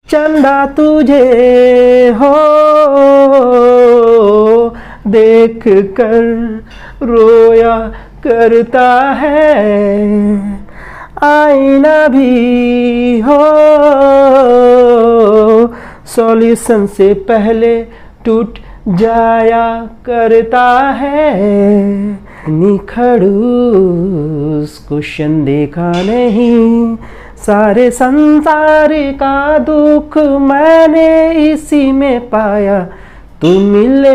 चंदा तुझे हो देख कर रोया करता है, आईना भी हो सॉल्यूशन से पहले टूट जाया करता है। निखड़ूस क्वेश्चन देखा नहीं, सारे संसार का दुख मैंने इसी में पाया, तुम मिले।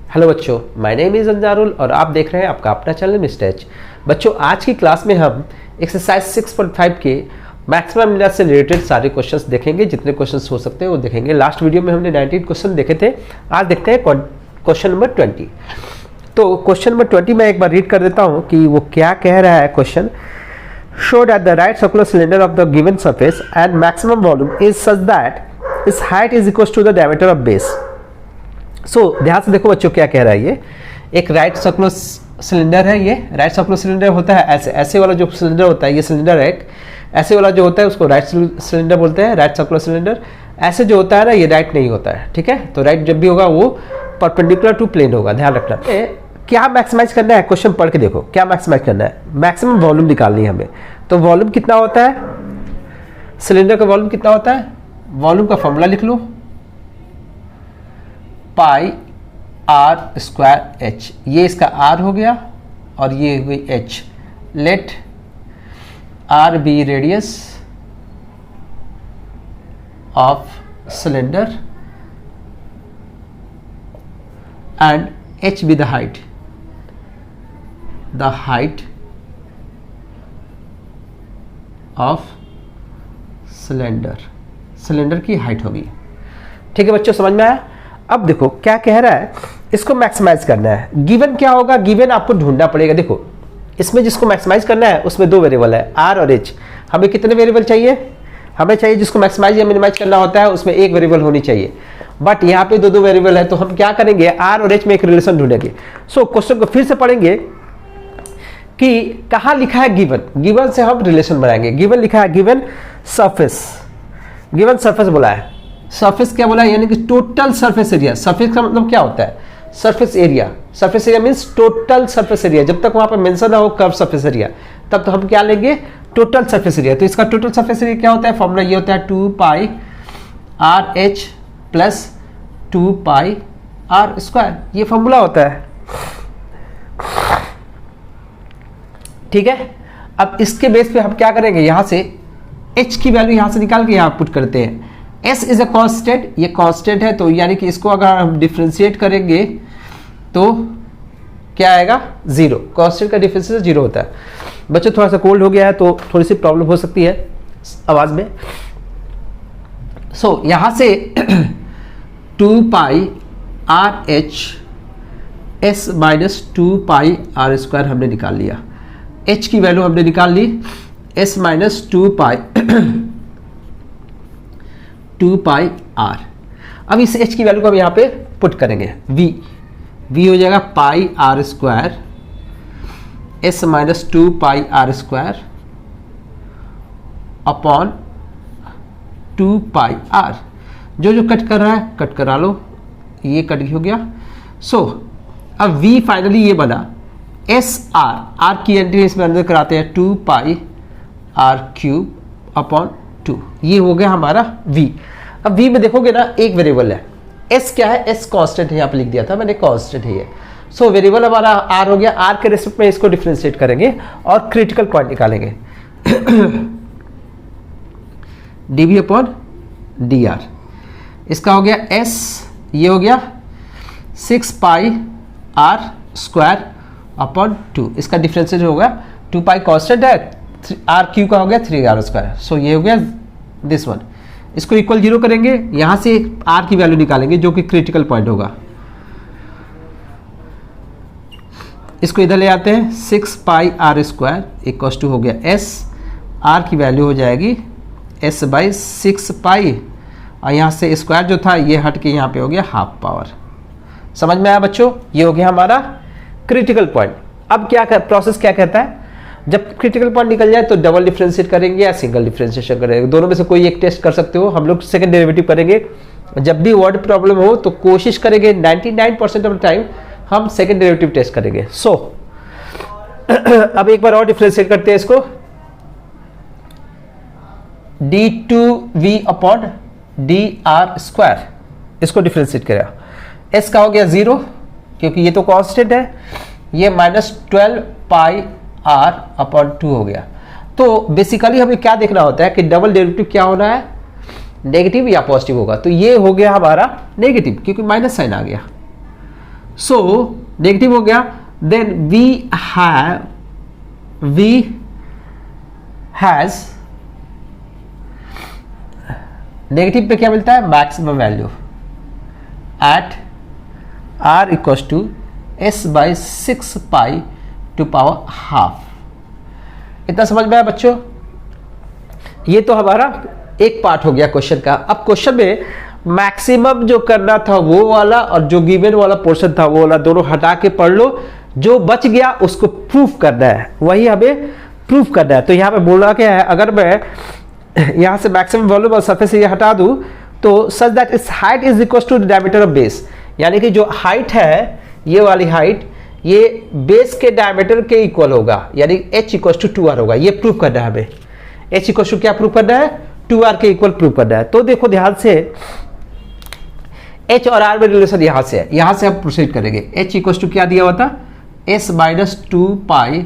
हेलो बच्चों, माय नेम इज अंजारुल और आप देख रहे हैं आपका अपना चैनल मिस्टर एच। बच्चों, आज की क्लास में हम एक्सरसाइज 6.5 के मैक्सिमम मिनट से रिलेटेड सारे क्वेश्चंस देखेंगे। जितने क्वेश्चंस हो सकते हैं वो देखेंगे। लास्ट वीडियो में हमने 19 क्वेश्चन देखे थे। आज देखते हैं क्वेश्चन नंबर 20। तो क्वेश्चन नंबर 20 मैं एक बार रीड कर देता हूँ कि वो क्या कह रहा है। Question show that the right circular cylinder of the given surface and maximum volume is such that its height is equals to the diameter of base. So ध्यान से देखो बच्चों क्या कह रहा है। ये एक राइट सर्कुलर सिलेंडर है। ये राइट सर्कुलर सिलेंडर होता है ऐसे वाला जो सिलेंडर होता है, ये सिलेंडर है एक ऐसे वाला जो होता है उसको राइट सिलेंडर बोलते हैं, राइट सर्कुलर सिलेंडर। ऐसे जो होता है ना ये राइट नहीं होता है, ठीक है। तो राइट जब भी होगा वो परपेंडिकुलर टू प्लेन होगा, ध्यान रखना। क्या मैक्सिमाइज करना है, क्वेश्चन पढ़ के देखो क्या मैक्सिमाइज करना है। मैक्सिमम वॉल्यूम निकालनी है हमें। तो वॉल्यूम कितना होता है, सिलेंडर का वॉल्यूम कितना होता है, वॉल्यूम का फॉर्मूला लिख लो, पाई आर स्क्वायर एच। ये इसका आर हो गया और ये हुई h. Let r be radius of cylinder and h be the height, the height of cylinder की हाइट होगी। ठीक है बच्चों, समझ में आया। अब देखो क्या कह रहा है, इसको मैक्सिमाइज करना है। गिवन क्या होगा, गिवन आपको ढूंढना पड़ेगा। देखो इसमें जिसको मैक्सिमाइज करना है उसमें दो वेरिएबल है, आर और एच। हमें कितने वेरिएबल चाहिए, हमें चाहिए जिसको मैक्सिमाइज या मिनिमाइज करना होता है उसमें एक वेरिएबल होनी चाहिए। बट यहाँ पे दो वेरिएबल है, तो हम क्या करेंगे, आर और एच में एक रिलेशन ढूंढेंगे। सो क्वेश्चन को फिर से पढ़ेंगे कि कहाँ लिखा है गिवन, गिवन से हम रिलेशन बनाएंगे। गिवन लिखा है, गिवन सरफेस, गिवन सरफेस बोला है। सरफेस क्या बोला है, यानी कि टोटल सरफेस एरिया। सरफेस का मतलब क्या होता है, surface area. Surface area means total surface area. जब तक वहां पर मेंशन ना हो कर्व सरफेस एरिया, तब तो हम क्या लेंगे, टोटल सरफेस एरिया। तो इसका टोटल सरफेस एरिया क्या होता है, फॉर्मूला ये होता है 2 pi r h plus 2 pi r square. ये फॉर्मूला होता है, ठीक है। अब इसके बेस पे हम क्या करेंगे, यहां से h की वैल्यू यहां से निकाल के यहां पुट करते हैं। s इज अ कांस्टेंट, ये कांस्टेंट है, तो यानी कि इसको अगर हम डिफरेंशिएट करेंगे तो क्या आएगा, 0। कांस्टेंट का डिफरेंशिएशन 0 होता है। बच्चों थोड़ा सा कोल्ड हो गया है तो थोड़ी सी प्रॉब्लम हो सकती है आवाज में। सो यहां से 2 pi r h s minus 2 pi r square हमने निकाल लिया। h की वैल्यू हमने निकाल ली, s माइनस 2 पाई आर। अब इस h की वैल्यू को हम यहाँ पे पुट करेंगे, v हो जाएगा pi r square s minus 2 pi r square upon 2 pi r. जो कट कर रहा है कट करा लो, ये कट हो गया। सो अब v फाइनली ये बना एस आर की एंट्री इसमें अंदर कराते हैं 2 पाई आर क्यूब अपॉन 2। ये हो गया हमारा v। अब v में देखोगे ना एक वेरिएबल है, s क्या है, s कांस्टेंट है, यहाँ पे लिख दिया था मैंने, कांस्टेंट है ये। सो वेरिएबल हमारा r हो गया। r के रेस्पेक्ट में इसको डिफरेंशिएट करेंगे और क्रिटिकल पॉइंट निकालेंगे dv अपॉन dr। इसका हो गया s, ये हो गया 6 पाई आर स्क्वायर अपॉन 2। इसका डिफरेंशिएट होगा 2 पाई कांस्टेंट है, आर क्यू का हो गया 3 आर स्क्वायर। सो ये हो गया दिस वन। इसको इक्वल 0 करेंगे, यहां से आर की वैल्यू निकालेंगे जो कि क्रिटिकल पॉइंट होगा। इसको इधर ले आते हैं, 6 पाई आर स्क्वायर इक्वल टू हो गया एस, आर की वैल्यू हो जाएगी एस बाई 6 पाई, और यहाँ से स्क्वायर जो था ये हट के यहाँ पे हो गया हाफ पावर। समझ में आया बच्चों, ये हो गया हमारा क्रिटिकल पॉइंट। अब क्या प्रोसेस क्या कहता है, जब क्रिटिकल पॉइंट निकल जाए तो डबल डिफरेंशिएट करेंगे या सिंगल डिफरेंशिएशन करेंगे, दोनों में से कोई एक टेस्ट कर सकते हो। हम लोग सेकंड डेरिवेटिव करेंगे। जब भी वर्ड प्रॉब्लम हो तो कोशिश करेंगे 99% ऑफ द टाइम हम सेकंड डेरिवेटिव टेस्ट करेंगे। सो अब एक बार और डिफरेंशिएट करते हैं इसको, d2v अपॉन dr², इसको डिफरेंशिएट करेगा। s का हो गया 0 क्योंकि ये तो कांस्टेंट है, ये -12 पाई r अपॉन 2 हो गया। तो बेसिकली हमें क्या देखना होता है कि डबल डेरिवेटिव क्या होना है, नेगेटिव या पॉजिटिव होगा। तो ये हो गया हमारा नेगेटिव क्योंकि माइनस साइन आ गया, सो नेगेटिव हो गया। देन वी हैज नेगेटिव पे क्या मिलता है, maximum value at r equals to s/6 pi to power half. इतना समझ में आया बच्चों? ये तो हमारा एक पार्ट हो गया क्वेश्चन का। अब क्वेश्चन में मैक्सिमम जो करना था वो वाला और जो गिवन वाला पोर्शन था वो वाला दोनों हटा के पढ़ लो, जो बच गया उसको प्रूफ करना है, वही हमें प्रूफ करना है। तो यहाँ पे बोलना क्या है, अगर मैं यहाँ से मैक्सिमम वॉल्यूम और सरफेस एरिया हटा दूं तो such that its height is equal to the diameter of base, यानी कि जो हाइट है ये वाली हाइट ये बेस के डायमीटर के इक्वल होगा, यानी h इक्वल टू 2r होगा। ये प्रूफ करना है हमें, h इक्वल टू क्या प्रूफ करना है, 2r के इक्वल प्रूफ करना है। तो देखो ध्यान से h और r में रिलेशन यहां से है, यहां से हम प्रोसीड करेंगे। h इक्वल टू क्या दिया हुआ था, s-2 पाई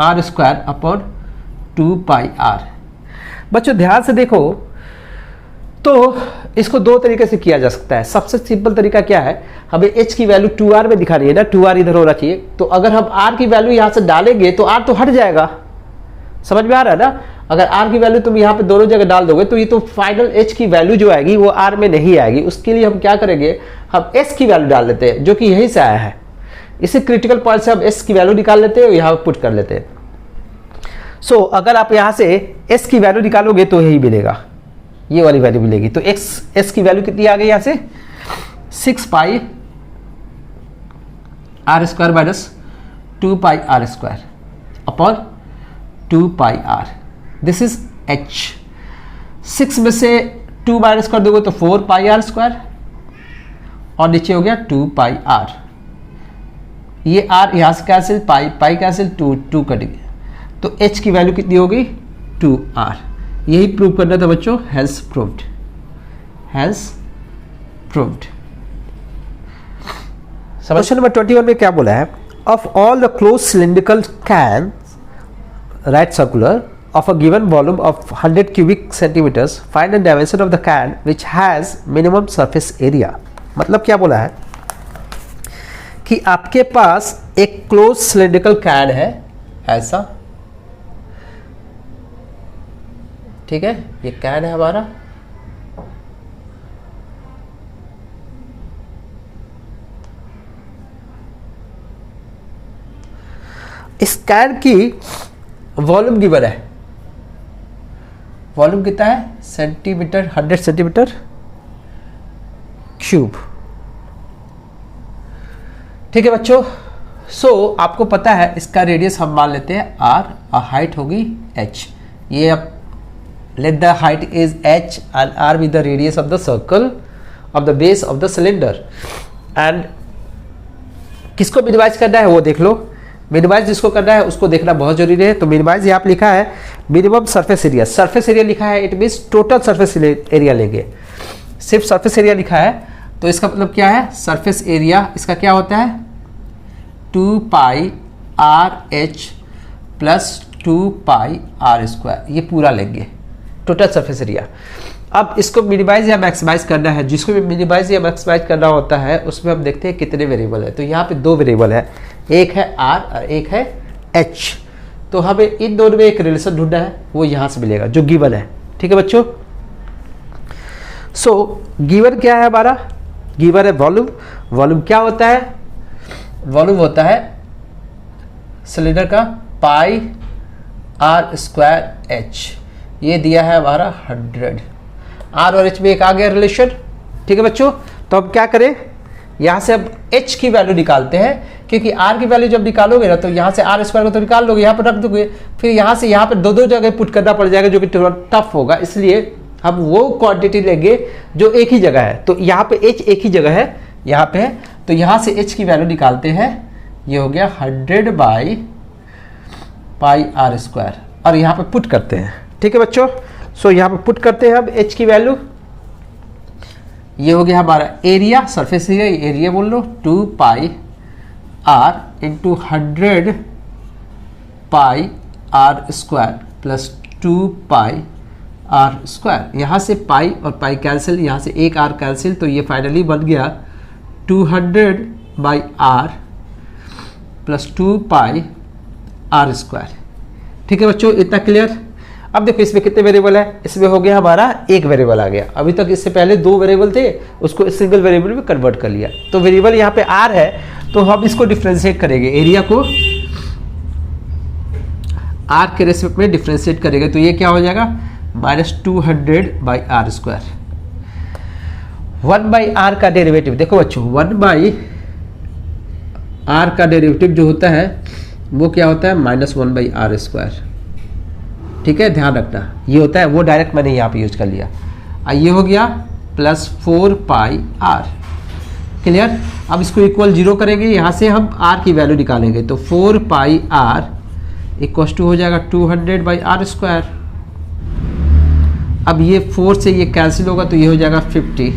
r² अपॉन 2 पाई r। बच्चों ध्यान से देखो, तो इसको दो तरीके से किया जा सकता है। सबसे सिंपल तरीका क्या है, हमें h की वैल्यू 2r में दिखानी है ना, 2r इधर होना चाहिए। तो अगर हम r की वैल्यू यहां से डालेंगे तो r तो हट जाएगा, समझ में आ रहा है ना। अगर r की वैल्यू तुम यहाँ पे दोनों जगह डाल दोगे तो ये तो फाइनल h की वैल्यू जो आएगी वो r में नहीं आएगी। उसके लिए हम क्या करेंगे, हम s की वैल्यू डाल लेते हैं जो कि यहीं से आया है। इसी क्रिटिकल पॉइंट से हम s की वैल्यू निकाल लेते हैं और यहाँ पुट कर लेते हैं। सो अगर आप यहाँ से s की वैल्यू निकालोगे तो यही मिलेगा, ये वाली वैल्यू मिलेगी। तो s की वैल्यू कितनी आ गई यहाँ से, 6 पाई r² minus 2 pi r² upon 2 pi r। This is h। 6 में से 2 माइनस कर दोगे तो 4 पाई r² और नीचे हो गया 2 पाई r। ये r यहाँ से कैंसिल, पाई कैंसिल, 2 कट गया। तो h की वैल्यू कितनी होगी, 2r। यही प्रूव करना था बच्चों, hence proved, hence proved. Question number 21 में क्या बोला है, of all the close cylindrical can write circular of a given volume of 100 cubic centimeters, find the dimension of the can which has minimum surface area। मतलब क्या बोला है कि आपके पास एक क्लोज सिलिंड्रिकल कैन है ऐसा, ठीक है, ये कैन है हमारा। इस कैन की वॉल्यूम गिवन है, वॉल्यूम कितना है, सेंटीमीटर, 100 सेंटीमीटर क्यूब, ठीक है बच्चों। सो आपको पता है इसका रेडियस हम मान लेते हैं r और हाइट होगी h। ये अब let the height is h and r be the radius of the circle of the base of the cylinder। and किसको मिनिमाइज करना है वो देख लो, मिनिमाइज जिसको करना है उसको देखना बहुत जरूरी है। तो मिनिमाइज यहाँ पे लिखा है minimum surface area, surface area लिखा है, it means total surface area लेंगे, सिर्फ सरफेस एरिया लिखा है। तो इसका मतलब क्या है, सरफेस एरिया इसका क्या होता है, 2 पाई RH प्लस 2 पाई r², ये पूरा लेंगे टोटल सरफेस एरिया। अब इसको मिनिमाइज या मैक्सिमाइज करना है, जिसको भी मिनिमाइज या मैक्सिमाइज करना होता है उसमें हम देखते हैं कितने वेरिएबल है। तो यहाँ पे 2 वेरिएबल है, एक है r और एक है h। तो हमें इन दोनों में एक रिलेशन ढूंढना है, वो यहाँ से मिलेगा जो गिवन है, ठीक है बच्चों। सो गिवन क्या है हमारा, गिवन है वॉल्यूम। वॉल्यूम क्या होता है, वॉल्यूम होता है सिलेंडर का पाई r² h, ये दिया है हमारा 100। r और h में एक आ गया रिलेशन, ठीक है बच्चों। तो अब क्या करें, यहाँ से अब h की वैल्यू निकालते हैं, क्योंकि r की वैल्यू जब निकालोगे ना तो यहाँ से r स्क्वायर को तो निकाल लोगे, यहाँ पर रख दोगे, फिर यहाँ से यहाँ पर दो जगह पुट करना पड़ जाएगा, जो कि थोड़ा टफ होगा। इसलिए हम वो क्वांटिटी लेंगे जो एक ही जगह है। तो यहाँ पे h एक ही जगह है, यहाँ पे है, तो यहाँ से h की वैल्यू निकालते हैं। ये हो गया 100 बाई पाई r स्क्वायर, और यहाँ पे पुट करते हैं। ठीक है बच्चों, सो यहाँ पे पुट करते हैं अब h की वैल्यू। ये हो गया हमारा एरिया, सरफेस एरिया बोल लो, 2 पाई r इंटू 100 पाई r स्क्वायर प्लस 2 पाई r स्क्वायर। यहाँ से पाई और पाई कैंसिल, यहाँ से एक r कैंसिल, तो ये फाइनली बन गया 200 by r plus 2 pi r square. ठीक है बच्चों, इतना क्लियर। अब देखो इसमें कितने वेरिएबल है, इसमें हो गया हमारा एक वेरिएबल आ गया। अभी तक इससे पहले दो वेरिएबल थे, उसको सिंगल वेरिएबल में कन्वर्ट कर लिया। तो वेरिएबल यहाँ पे r है, तो हम इसको डिफ्रेंशिएट करेंगे, एरिया को r के रेस्पेक्ट में डिफ्रेंशिएट करेंगे। तो ये क्या हो जाएगा, -200 by r square. 1 by r का डेरिवेटिव देखो बच्चों, 1 बाई r का डेरिवेटिव जो होता है वो क्या होता है, -1 बाई r स्क्वायर। ठीक है, ध्यान रखना, ये होता है, वो डायरेक्ट मैंने यहाँ पे यूज कर लिया। ये हो गया प्लस 4 पाई r। क्लियर। अब इसको इक्वल 0 करेंगे, यहाँ से हम r की वैल्यू निकालेंगे, तो 4 पाई r इक्वल टू हो जाएगा 200 बाई r स्क्वायर। अब ये 4 से ये कैंसिल होगा, तो ये हो जाएगा 50।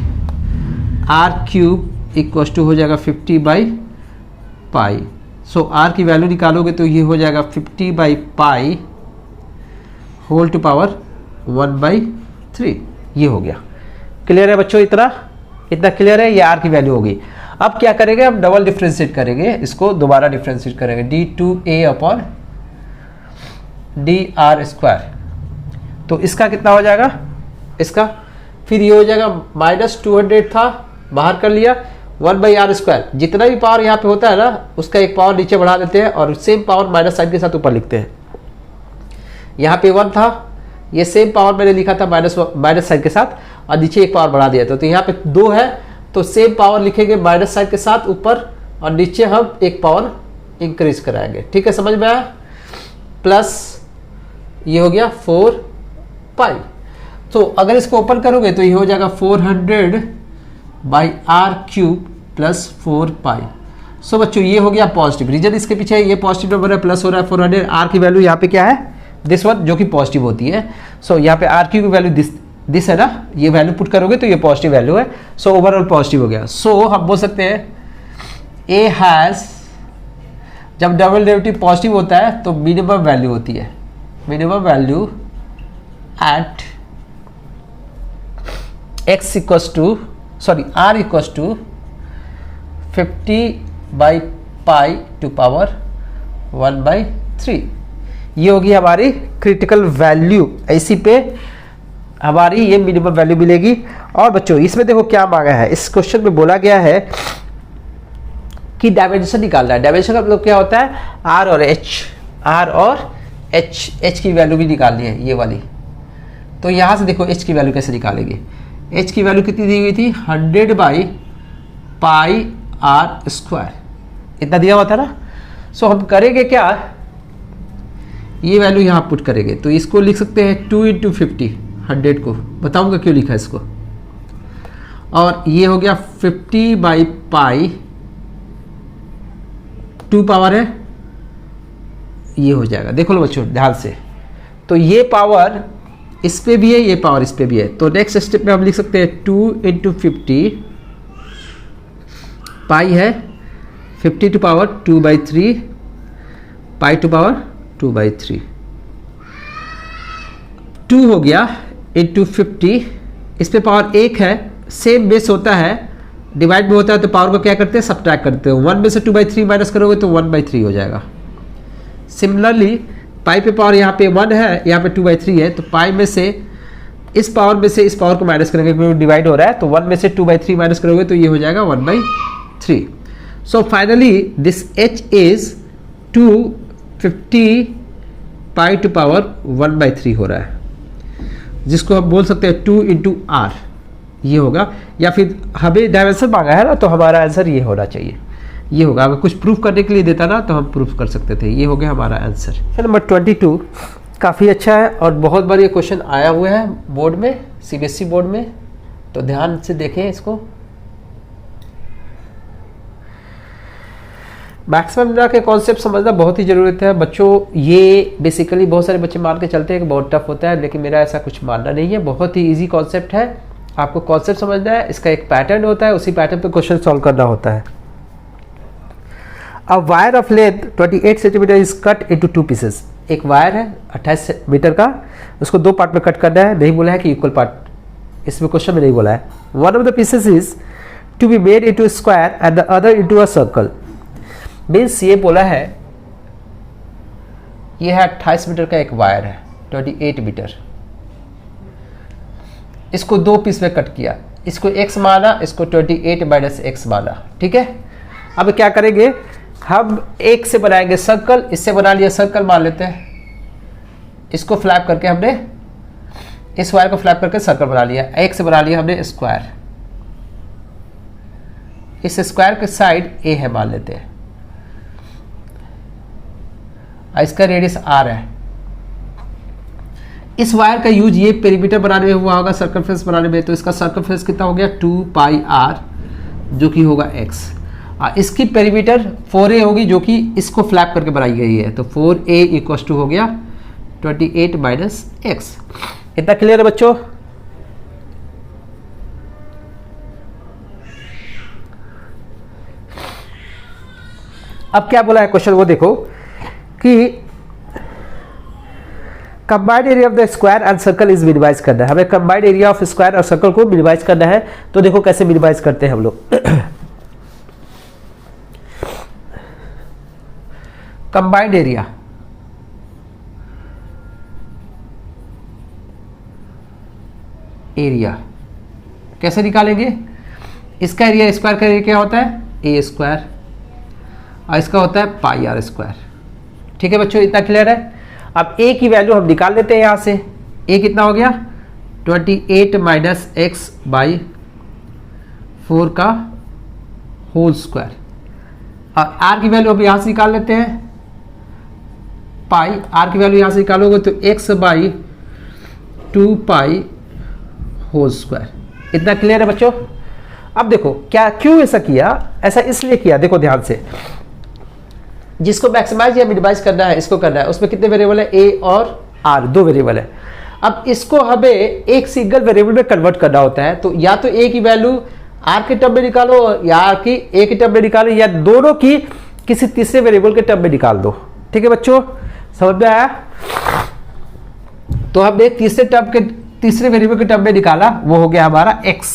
r क्यूब इक्वल टू हो जाएगा 50 बाई पाई। सो r की वैल्यू निकालोगे तो ये हो जाएगा 50 by pi whole to power 1/3। ये हो गया। क्लियर है बच्चों, इतना क्लियर है, ये r की वैल्यू होगी। अब क्या करेंगे, हम डबल डिफ्रेंशिएट करेंगे, इसको दोबारा डिफ्रेंशिएट करेंगे, d2a अपॉन dr स्क्वायर। तो इसका कितना हो जाएगा, इसका फिर ये हो जाएगा -200 था, बाहर कर लिया, 1 बाई r स्क्वायर। जितना भी पावर यहाँ पे होता है ना, उसका एक पावर नीचे बढ़ा देते हैं और सेम पावर माइनस साइन के साथ ऊपर लिखते हैं। यहाँ पे 1 था, ये सेम पावर मैंने लिखा था माइनस साइन के साथ, और नीचे एक पावर बढ़ा दिया था। तो यहाँ पे 2 है, तो सेम पावर लिखेंगे माइनस साइन के साथ ऊपर, और नीचे हम एक पावर इंक्रीज कराएंगे। ठीक है, समझ में आया। प्लस ये हो गया 4 पाई। तो अगर इसको ओपन करोगे तो ये हो जाएगा 400 बाई r क्यूब प्लस 4 पाई। सो बच्चों ये हो गया पॉजिटिव, रीजन इसके पीछे ये पॉजिटिव नंबर है, प्लस हो रहा है 400। r की वैल्यू यहाँ पे क्या है, दिस वन, जो कि पॉजिटिव होती है। सो यहाँ पे r क्यूब की वैल्यू दिस है ना, ये वैल्यू पुट करोगे तो ये पॉजिटिव वैल्यू है। सो ओवरऑल पॉजिटिव हो गया। सो हम बोल सकते हैं a हैज, जब डबल डेरिवेटिव पॉजिटिव होता है तो मिनिमम वैल्यू होती है, minimum value at x equals to r equals to 50 by pi to power 1/3। ये होगी हमारी क्रिटिकल वैल्यू, ऐसी पे हमारी ये मिनिमम वैल्यू मिलेगी। और बच्चों इसमें देखो क्या मांगा है, इस क्वेश्चन में बोला गया है कि डायमेंशन निकालना है। डायमेंशन का मतलब क्या होता है, r और h की वैल्यू भी निकालनी है, ये वाली। तो यहाँ से देखो h की वैल्यू कैसे निकालेंगे। h की वैल्यू कितनी दी हुई थी, 100 बाई पाई r स्क्वायर, इतना दिया हुआ था ना। सो हम करेंगे क्या, ये वैल्यू यहाँ पुट करेंगे, तो इसको लिख सकते हैं 2 इंटू 50, 100 को बताऊंगा क्यों लिखा इसको। और ये हो गया 50 बाई पाई, 2 पावर है, ये हो जाएगा। देखो लो बच्चों ध्यान से, तो ये पावर इस पे भी है, ये पावर इस पे भी है। तो नेक्स्ट स्टेप में हम लिख सकते हैं 2 इंटू 50 पाई है, 50 to power 2/3 pi to power 2/3, 2 हो गया इंटू 50। इस पे पावर 1 है, सेम बेस होता है, डिवाइड में होता है तो पावर को क्या करते हैं, सब्ट्रैक्ट करते हो। 1 में से 2/3 माइनस करोगे तो 1/3 हो जाएगा। सिमिलरली पाई पे पावर यहाँ पे 1 है, यहाँ पे 2/3 है, तो पाई में से इस पावर इस पावर को माइनस करेंगे क्योंकि डिवाइड हो रहा है। तो 1 में से 2/3 माइनस करोगे तो ये हो जाएगा 1/3। So finally this h is 250 pi to power 1/3 हो रहा है, जिसको हम बोल सकते हैं 2 इंटू r। ये होगा, या फिर हमें डायमेंशन मांगा है ना तो हमारा आंसर ये होना चाहिए, ये होगा। अगर कुछ प्रूफ करने के लिए देता ना तो हम प्रूफ कर सकते थे। ये हो गया हमारा आंसर। नंबर 22 काफ़ी अच्छा है और बहुत बार ये क्वेश्चन आया हुआ है बोर्ड में, सीबीएसई बोर्ड में, तो ध्यान से देखें इसको। मैक्सिमम मिरर के कॉन्सेप्ट समझना बहुत ही ज़रूरत है बच्चों। ये बेसिकली बहुत सारे बच्चे मान के चलते हैं कि बहुत टफ होता है, लेकिन मेरा ऐसा कुछ मानना नहीं है। बहुत ही इजी कॉन्सेप्ट है, आपको कॉन्सेप्ट समझना है, इसका एक पैटर्न होता है, उसी पैटर्न पे क्वेश्चन सॉल्व करना होता है। A wire of length 28 centimetre is cut into 2 pieces. एक वायर है 28 मीटर का, उसको 2 पार्ट में कट करना है। नहीं बोला है कि इक्वल पार्ट, इसमें क्वेश्चन में नहीं बोला है। One of the pieces is to be made into square and the other into a circle. Means ये बोला है, ये है 28 मीटर का एक वायर है, 28 मीटर, इसको 2 पीस में कट किया, इसको x माना, इसको 28 माइनस x माना, ठीक है। अब क्या करेंगे, हम एक से बनाएंगे सर्कल, इससे बना लिया सर्कल मान लेते हैं, इसको फ्लैप करके हमने, इस वायर को फ्लैप करके सर्कल बना लिया। एक से बना लिया हमने स्क्वायर, इस स्क्वायर के साइड a है मान लेते हैं, इसका रेडियस r है। इस वायर का यूज ये पेरीमीटर बनाने में हुआ होगा, सर्कमफ्रेंस बनाने में, तो इसका सर्कमफ्रेंस कितना हो गया 2 पाई r, जो कि होगा x। इसकी पेरीमीटर 4a होगी, जो कि इसको फ्लैप करके बनाई गई है, तो 4a इक्वल टू हो गया 28 माइनस x। इतना क्लियर है बच्चों? अब क्या बोला है क्वेश्चन, वो देखो कि combined area of the square and circle is minimize करना है। हमें कंबाइंड एरिया ऑफ स्क्वायर और सर्कल को मिनिमाइज करना है। तो देखो कैसे मिनिमाइज करते हैं हम लोग। कंबाइंड एरिया, एरिया कैसे निकालेंगे? इसका एरिया स्क्वायर का एरिया क्या होता है, ए स्क्वायर, और इसका होता है पाई आर स्क्वायर। ठीक है बच्चों, इतना क्लियर है? अब a की वैल्यू हम निकाल लेते हैं यहाँ से। a कितना हो गया 28 माइनस एक्स बाई 4 का होल स्क्वायर, और r की वैल्यू अब यहाँ से निकाल लेते हैं, पाई, r की वैल्यू यहाँ से निकालोगे तो x by 2 pi whole square. इतना क्लियर है बच्चों? अब देखो क्या, क्यों ऐसा किया, ऐसा इसलिए किया, देखो ध्यान से। जिसको मैक्सिमाइज या मिनिमाइज करना है, इसको करना है, उसमें कितने वेरिएबल है, a और r, 2 वेरिएबल है। अब इसको हमें एक सिंगल वेरिएबल में कन्वर्ट करना होता है, तो या तो a की वैल्यू r के टर्म में निकालो, या r की a के टर्म में निकालो, या दोनों की किसी तीसरे वेरिएबल के टर्म में निकाल दो। ठीक है बच्चों, समझ में आया? तो हमने तीसरे वेरिएबल के टर्म में निकाला, वो हो गया हमारा x,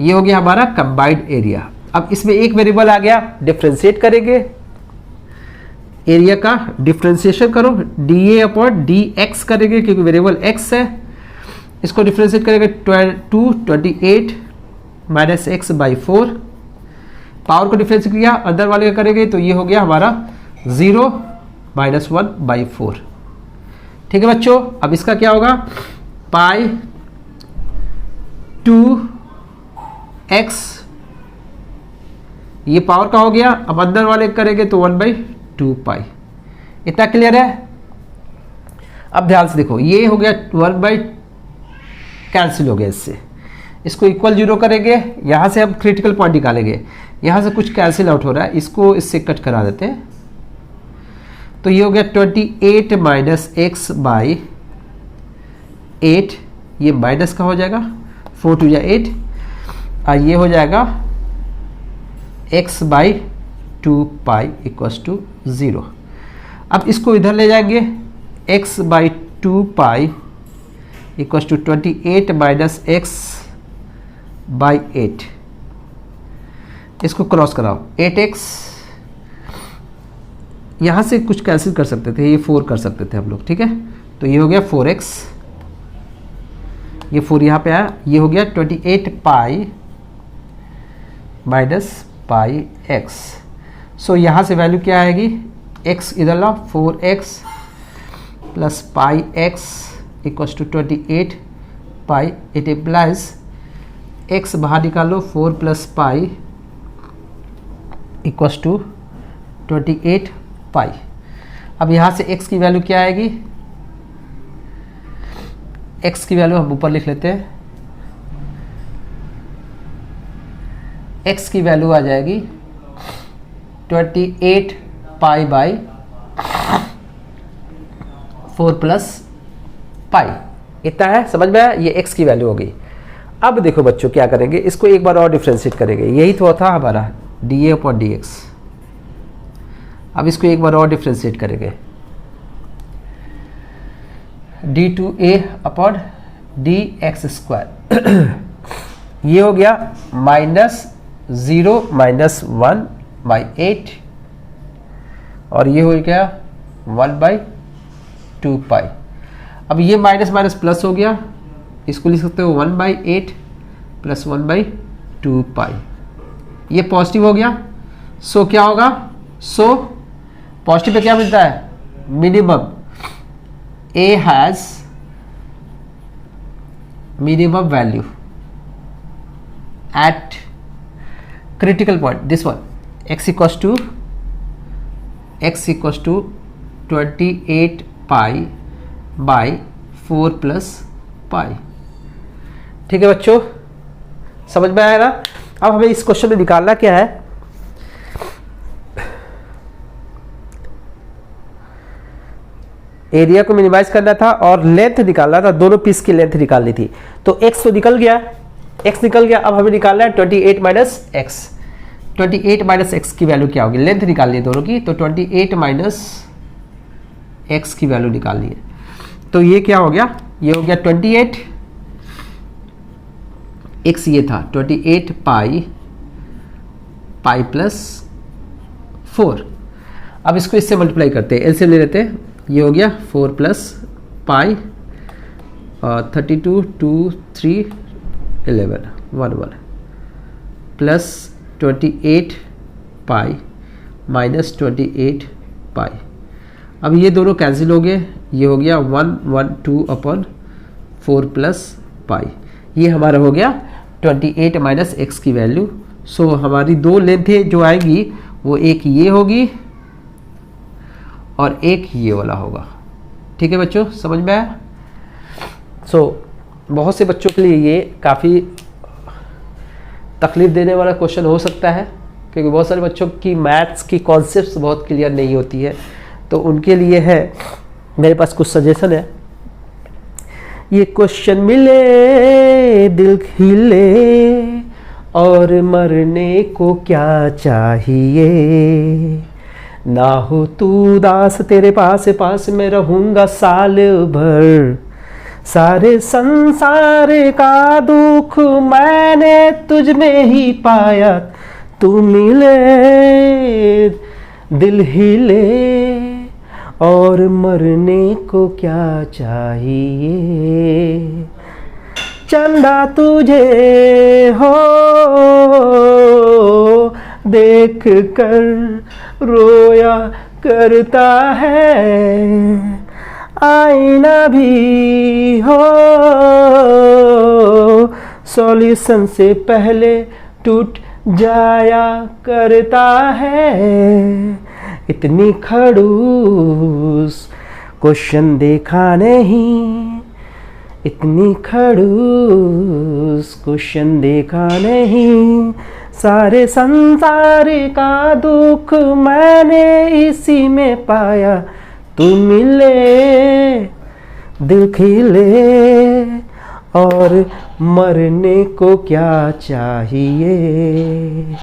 ये हो गया हमारा कंबाइंड एरिया। अब इसमें एक वेरिएबल आ गया, डिफरेंशिएट करेंगे, एरिया का डिफरेंशिएशन करो, dA अपॉन dx करेंगे, क्योंकि वेरिएबल x है। इसको डिफरेंशिएट करेंगे 28 माइनस एक्स बाई 4, पावर को डिफरेंशिएट किया, अंदर वाले का करेंगे तो ये हो गया हमारा 0 माइनस 1 बाई 4। ठीक है बच्चों, अब इसका क्या होगा, पाई 2x, ये पावर का हो गया, अब अंदर वाले करेंगे तो 1 बाई 2 पाई। इतना क्लियर है? अब ध्यान से देखो, ये हो गया 1 बाई, कैंसिल हो गया इससे, इसको इक्वल 0 करेंगे, यहां से हम क्रिटिकल पॉइंट निकालेंगे, यहां से कुछ कैंसिल आउट हो रहा है, इसको इससे कट करा देते हैं, तो ये हो गया 28 माइनस एक्स बाई 8, ये माइनस का हो जाएगा, 4 2 8, और ये हो जाएगा x by 2 pi equals to 0। अब इसको इधर ले जाएंगे, x by 2 pi equals to 28 minus x by 8, इसको क्रॉस कराओ, 8x, यहाँ से कुछ कैंसिल कर सकते थे, ये 4 कर सकते थे हम लोग। ठीक है, तो ये हो गया 4x, ये 4 यहाँ पे आया, ये हो गया 28 पाई माइनस पाई x। सो यहाँ से वैल्यू क्या आएगी, x इधर लाओ, 4x plus pi x equals to 28 pi, it implies x बाहर निकालो, 4 plus pi equals to 28 pi. अब यहाँ से x की वैल्यू क्या आएगी, x की वैल्यू हम ऊपर लिख लेते हैं, x की वैल्यू आ जाएगी 28 पाई बाई 4 प्लस पाई, इतना है, समझ में आया? ये x की वैल्यू होगी। अब देखो बच्चों क्या करेंगे, इसको एक बार और डिफ्रेंशिएट करेंगे, यही तो था हमारा d a upon d x. अब इसको एक बार और डिफ्रेंशिएट करेंगे, d two a upon d x square. ये हो गया -0 - 1 बाई 8 और ये हो गया 1/2 पाई। अब ये माइनस माइनस प्लस हो गया, इसको लिख सकते हो 1/8 प्लस 1/2 पाई। ये पॉजिटिव हो गया, सो क्या होगा, सो पॉजिटिव पे क्या मिलता है, minimum a has minimum value at critical point, this one, x equals to 28 pi by 4 plus pi। ठीक है बच्चों, समझ में आया ना? अब हमें इस क्वेश्चन में निकालना क्या है, एरिया को मिनिमाइज करना था और लेंथ निकालना था, दोनों पीस की लेंथ निकालनी थी। तो x तो निकल गया, x निकल गया, अब हमें निकालना है 28 माइनस x। 28 माइनस x की वैल्यू क्या होगी, लेंथ निकालनी है दोनों की, तो 28 माइनस x की वैल्यू निकालनी है। तो ये क्या हो गया, ये हो गया 28, x ये था 28 पाई प्लस 4। अब इसको इससे मल्टीप्लाई करते हैं, एलसीएम ले लेते हैं, ये हो गया 4 प्लस पाई 32 2 3 11 11 प्लस 28 पाई माइनस 28 पाई। अब ये दोनों कैंसिल हो गए, ये हो गया 112 अपॉन 4 प्लस पाई। ये हमारा हो गया 28 माइनस एक्स की वैल्यू। सो हमारी दो लेंथें जो आएंगी वो एक ये होगी और एक ये वाला होगा। ठीक है बच्चों, समझ में आया? सो बहुत से बच्चों के लिए ये काफ़ी तकलीफ देने वाला क्वेश्चन हो सकता है, क्योंकि बहुत सारे बच्चों की मैथ्स की कॉन्सेप्ट्स बहुत क्लियर नहीं होती है। तो उनके लिए है, मेरे पास कुछ सजेशन है। ये क्वेश्चन मिले दिल हिले और मरने को क्या चाहिए, ना हो तू उदास तेरे पास में रहूंगा साल भर, सारे संसार का दुख मैंने तुझ में ही पाया, तू मिले दिल हिले और मरने को क्या चाहिए, चंदा तुझे हो देख कर रोया करता है, आईना भी हो सॉल्यूशन से पहले टूट जाया करता है, इतनी खड़ूस क्वेश्चन देखा नहीं, इतनी खड़ूस क्वेश्चन देखा नहीं, सारे संसार का दुख मैंने इसी में पाया, तू मिले दिल खिले और मरने को क्या चाहिए।